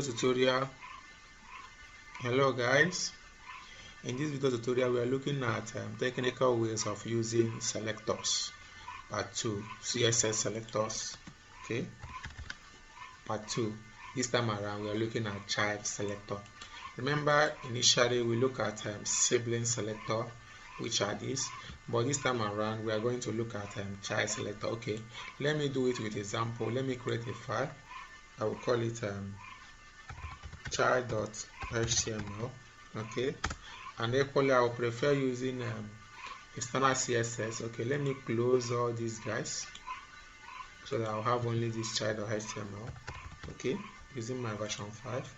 Tutorial. Hello guys, in this video tutorial we are looking at technical ways of using selectors. Part 2, CSS selectors. Okay, part 2. This time around we are looking at child selector. Remember, initially we look at sibling selector, which are these, but this time around we are going to look at child selector. Okay, let me do it with example. Let me create a file. I will call it child.html. okay, and equally I will prefer using external CSS. Okay, let me close all these guys so that I'll have only this child.html. okay, using my version 5.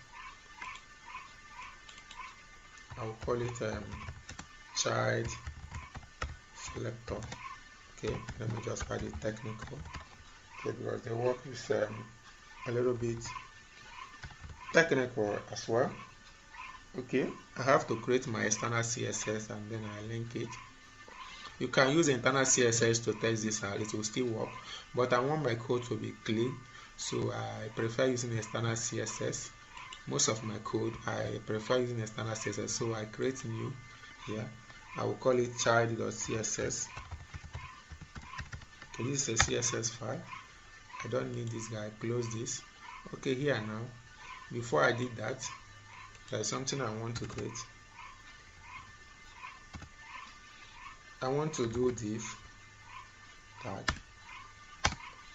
I will call it child selector. Okay, let me just add it technical, okay, because the work is a little bit technical as well. Okay, I have to create my external CSS and then I link it. You can use internal CSS to test this out, it will still work, but I want my code to be clean, so I prefer using external CSS. Most of my code I prefer using external CSS, so I create new here. I will call it child.css. okay, this is a CSS file. I don't need this guy. Close this. Okay, here now, before I did that, there's something I want to create. I want to do div tag.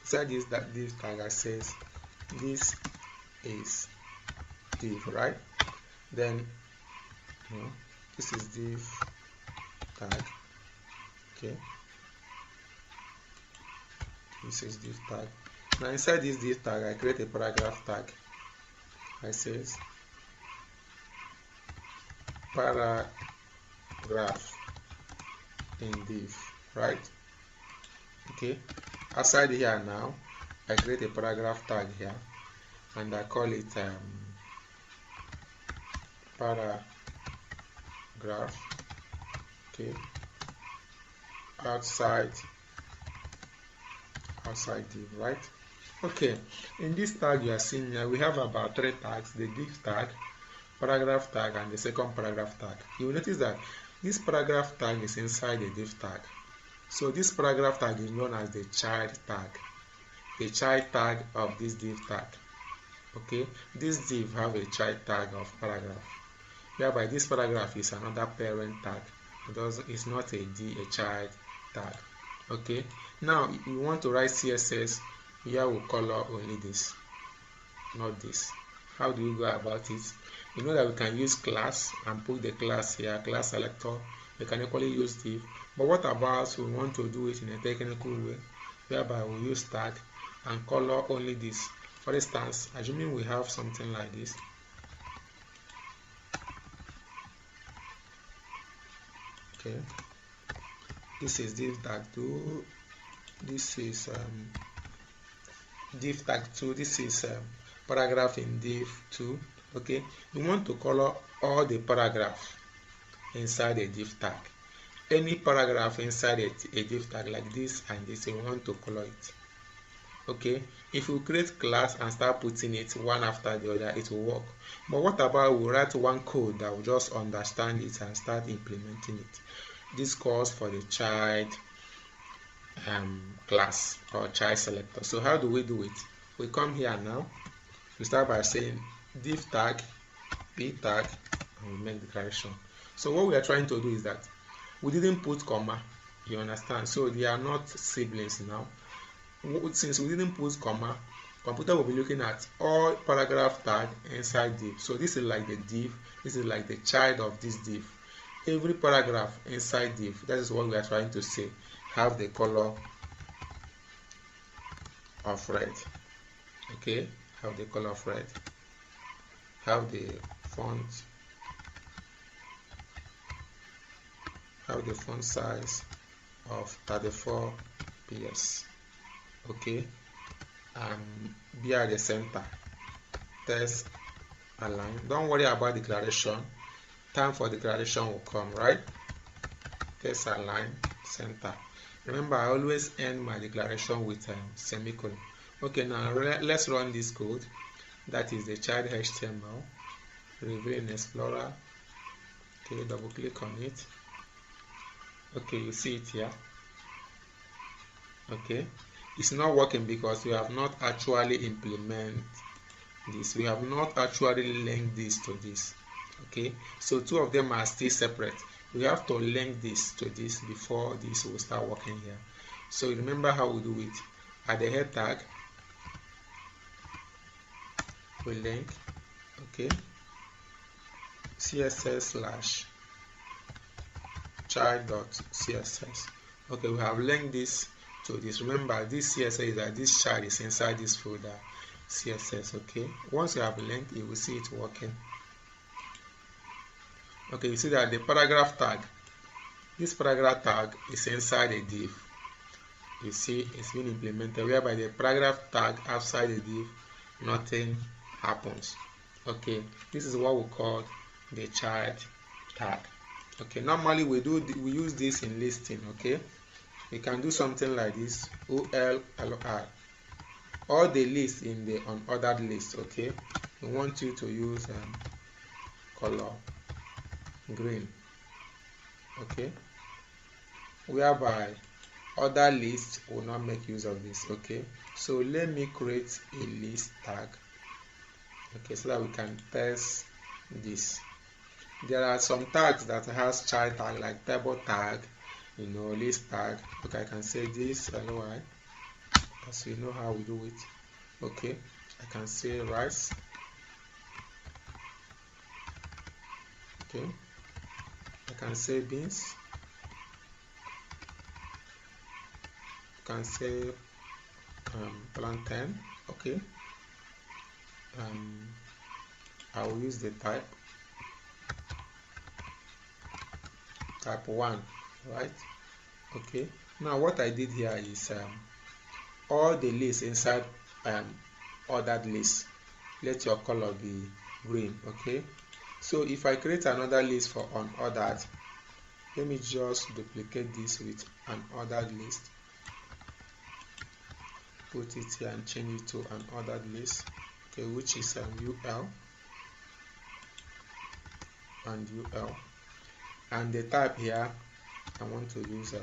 Inside this div tag, I says this is div, right? Then this is div tag. Okay, this is div tag. Now inside this div tag, I create a paragraph tag. I says paragraph in div, right? Okay, outside here now, I create a paragraph tag here and I call it paragraph. Okay, outside div, right? Okay, in this tag you are seeing here, we have about 3 tags: the div tag, paragraph tag, and the second paragraph tag. You will notice that this paragraph tag is inside the div tag. So this paragraph tag is known as the child tag. The child tag of this div tag. Okay, this div have a child tag of paragraph, whereby this paragraph is another parent tag. It's not a child tag. Okay, now if we want to write CSS, here we'll color only this, not this. How do we go about it? You know that we can use class and put the class here, class selector. We can equally use div. But what about we want to do it in a technical way, whereby we use tag and color only this? For instance, assuming we have something like this. Okay, this is div tag 2. This is div tag 2. This is paragraph in div 2. Okay, we want to color all the paragraph inside a div tag. Any paragraph inside a div tag like this and this, we want to color it. Okay, if we create class and start putting it one after the other, it will work. But what about we write one code that will just understand it and start implementing it? This calls for the child class or child selector. So how do we do it? We come here now. We start by saying div tag, p tag, and we make declaration. So what we are trying to do is that we didn't put comma, you understand? So they are not siblings now. Since we didn't put comma, computer will be looking at all paragraph tag inside div. So this is like the div, this is like the child of this div. Every paragraph inside div, that is what we are trying to say, have the color of red. Okay, have the color of red, have the font size of 34 px. Okay, and be at the center, text align. Don't worry about declaration, time for declaration will come, right? Text align, center. Remember, I always end my declaration with semicolon. Okay, now let's run this code. that is the child HTML, reveal in Explorer. Okay, double click on it. Okay, you see it here. Okay, it's not working because we have not actually implemented this. We have not actually linked this to this. Okay, so two of them are still separate. We have to link this to this before this will start working here. So remember how we do it. At the head tag, we link, okay, css / child.css. Okay, we have linked this to this. Remember, this CSS is that this child is inside this folder CSS. Okay, once you have linked, you will see it working. Okay, you see that the paragraph tag, this paragraph tag is inside a div. You see it's been implemented, whereby the paragraph tag outside the div, nothing happens. Okay, this is what we call the child tag. Okay, normally we use this in listing. Okay, we can do something like this: OLLI, all the lists in the unordered list. Okay, we want you to use color green. Okay, whereby other lists will not make use of this. Okay, so let me create a list tag. Okay, so that we can test this. There are some tags that has child tag, like table tag, list tag. Okay, I can say this LOI, as we know how we do it. Okay, I can say rice. Okay, I can say beans. I can say plantain. Okay, I will use the type 1, right? Okay, now what I did here is all the lists inside ordered list, let your color be green. Okay, so if I create another list for unordered, let me just duplicate this with an ordered list, put it here and change it to an ordered list. Okay, which is UL and UL, and the type here I want to use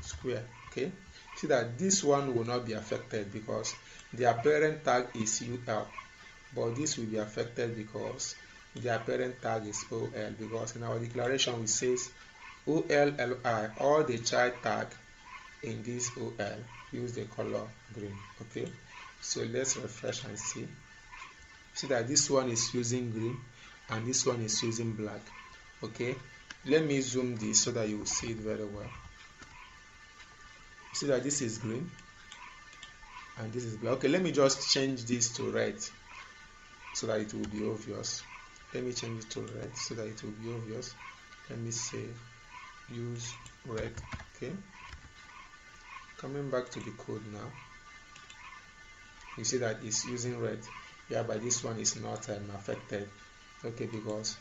square. Okay, see that this one will not be affected because their parent tag is UL, but this will be affected because their parent tag is OL, because in our declaration we says OLLI, all the child tag in this OL use the color green. Okay, so let's refresh and see that this one is using green and this one is using black. Okay, let me zoom this so that you will see it very well. See that this is green and this is black. Okay, let me just change this to red so that it will be obvious. Let me change it to red so that it will be obvious. Let me say use red. Okay, coming back to the code now, you see that it's using red. Yeah, but this one is not affected. Okay, because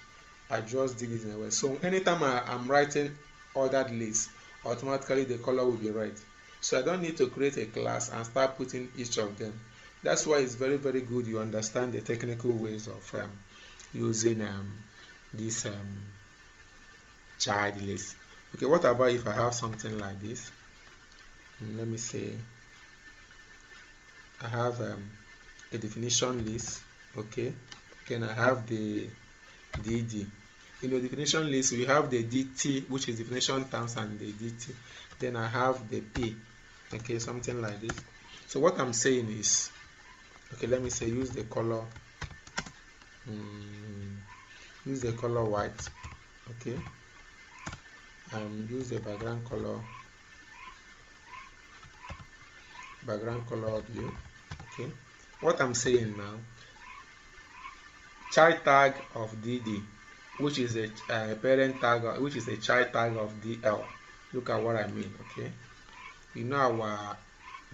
I just did it in a way. So anytime I'm writing ordered list, automatically the color will be red. So I don't need to create a class and start putting each of them. That's why it's very, very good you understand the technical ways of using this child list. Okay, what about if I have something like this? Let me say I have a definition list. Okay, then I have the DD. In the definition list we have the DT, which is definition terms, and the DT. Then I have the P. Okay, something like this. So what I'm saying is, okay, let me say use the color white. Okay, use the background color blue. Okay, what I'm saying now, child tag of DD, which is a parent tag, which is a child tag of DL. Look at what I mean. Okay, we know our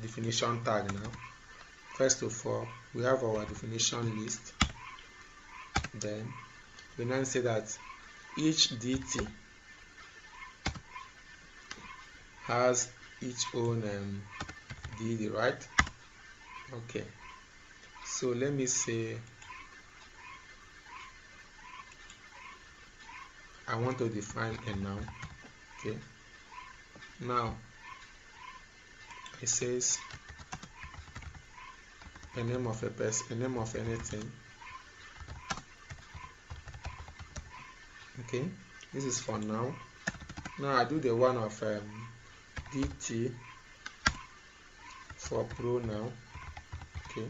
definition tag now. First of all, we have our definition list. Then we now say that each DT has its own DD, right? Okay, so let me say I want to define a noun. Okay, now it says a name of a person, a name of anything. Okay, this is for now. Now I do the one of dt for pronoun. Okay,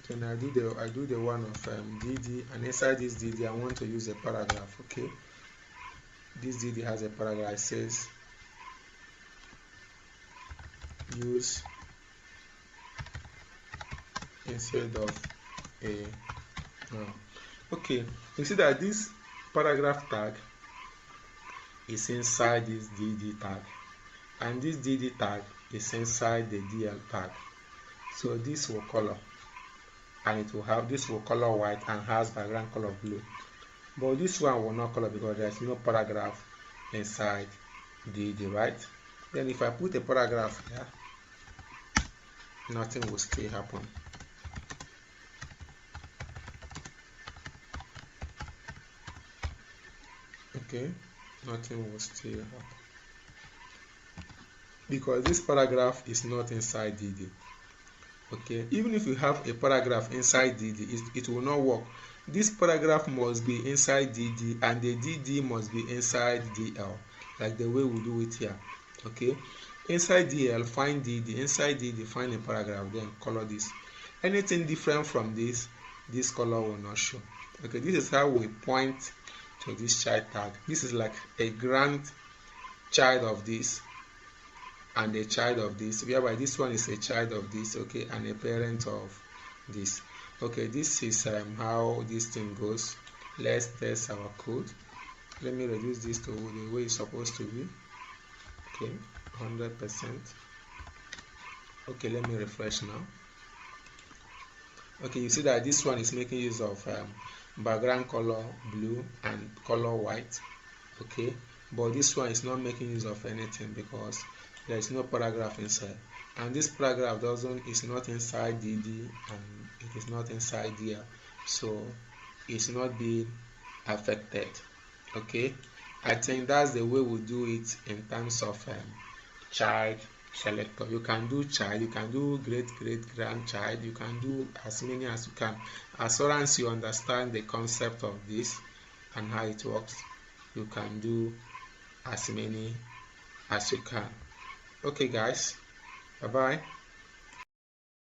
then I do the one of dd, and inside this dd I want to use a paragraph. Okay, this dd has a paragraph. It says use instead of a noun. Okay, you see that this paragraph tag is inside this dd tag, and this dd tag is inside the dl tag. So this will color, and it will have, this will color white and has background color blue, but this one will not color because there is no paragraph inside dd, right? Then if I put a paragraph here, nothing will still happen. Okay, nothing will still happen because this paragraph is not inside dd. Okay, even if you have a paragraph inside dd, it will not work. This paragraph must be inside dd, and the dd must be inside dl, like the way we do it here. Okay, inside dl find dd, inside dd find a paragraph, then color this. Anything different from this color will not show. Okay, this is how we point to this child tag. This is like a grandchild of this and a child of this, whereby this one is a child of this, okay, and a parent of this. Okay, this is how this thing goes. Let's test our code. Let me reduce this to the way it's supposed to be. Okay, 100%. Okay, let me refresh now. Okay, you see that this one is making use of background color blue and color white. Okay, but this one is not making use of anything because there is no paragraph inside, and this paragraph is not inside dd, and it is not inside here, so it's not being affected. Okay, I think that's the way we do it in terms of child selector. You can do child, you can do great grandchild, you can do as many as you can, as long as you understand the concept of this and how it works. You can do as many as you can. Okay guys, bye bye.